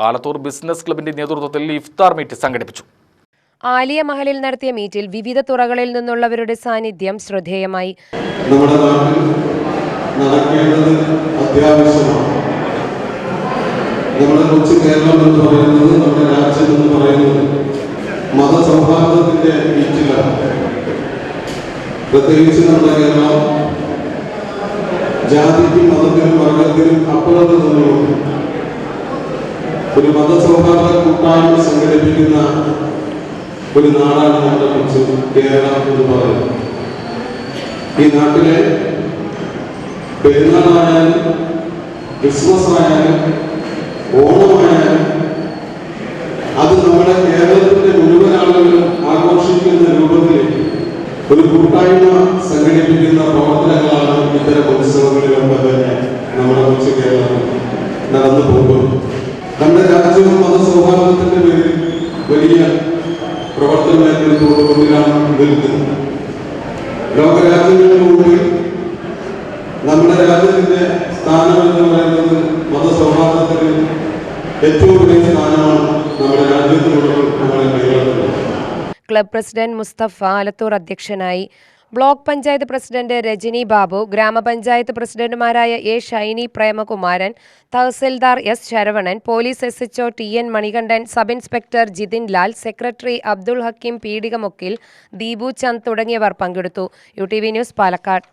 Alathur business ക്ലബിന്റെ നേതൃത്വത്തിൽ ഇഫ്താർ meet സംഘടിപ്പിച്ചു. ആലിയ മഹലിൽ നടത്തിയ മീറ്റിൽ വിവിധ തുറകളിൽ നിന്നുള്ളവരുടെ സാന്നിധ്യം ശ്രദ്ധേയമായി. നമ്മുടെ നാട്ടിൽ നടക്കേണ്ടത് അത്യാവശ്യമാണ്. നമ്മുടെ കൊച്ചു കേരളം എന്ന് പറയുന്നത്, നമ്മുടെ രാജ്യം എന്ന് പറയുന്നത് മതസൗഹാർദ്ദത്തിന്റെ ബീച്ചിലാണ്. പ്രത്യേകിച്ച് നമ്മുടെ കേരളം ജാതിക്കും മതത്തിനും വർഗത്തിനും അപ്പുറത്ത് നിന്നുകൊണ്ട് ഒരു മതസൗഹാർദ്ദ കൂട്ടായ്മ സംഘടിപ്പിക്കുന്ന ഒരു നാടാണ് നമ്മുടെ കൊച്ചു കേരളം എന്ന് പറയുന്നത്. ഈ നാട്ടിലെ പെരുന്നാളായാലും ക്രിസ്മസ് ആയാലും ഓണമായാലും അത് നമ്മുടെ കേരളത്തിന്റെ മുഴുവൻ ആളുകളും ആഘോഷിക്കുന്ന രൂപത്തിൽ ഒരു കൂട്ടായ്മ സംഘടിപ്പിക്കുന്ന പ്രവർത്തനങ്ങളാണ് ഇത്തരം ഉത്സവങ്ങളിലൊക്കെ തന്നെ നമ്മുടെ കൊച്ചു കേരളത്തിൽ നടന്നു പോകുന്നത്. നമ്മുടെ രാജ്യവും മതസൗഹാർദ്ദത്തിന്റെ പേരിൽ വലിയ പ്രവർത്തന മേഖലയിലാണ് നിൽക്കുന്നത്. ലോകരാജ്യങ്ങൾക്ക് മുമ്പിൽ നമ്മുടെ രാജ്യത്തിന്റെ സ്ഥാനം എന്ന് പറയുന്നത് മതസൗഹാർദ്ദത്തിന് ഏറ്റവും വലിയ സ്ഥാനമാണ് നമ്മുടെ രാജ്യത്തിനുള്ളത്, നമ്മുടെ കേരളത്തിലുള്ളത്. ക്ലബ് പ്രസിഡന്റ് മുസ്തഫ ആലത്തൂർ അധ്യക്ഷനായി. ബ്ലോക്ക് പഞ്ചായത്ത് പ്രസിഡന്റ് രജനി ബാബു, ഗ്രാമപഞ്ചായത്ത് പ്രസിഡന്റുമാരായ A Shiny Premakumaran, tahsildar S Saravanan, police SHO TN Manikandan, sub inspector Jithin Lal, secretary Abdul Hakeem പീടികമുക്കിൽ, ദീപു ചന്ദ് തുടങ്ങിയവർ പങ്കെടുത്തു. UTV news, Palakkad.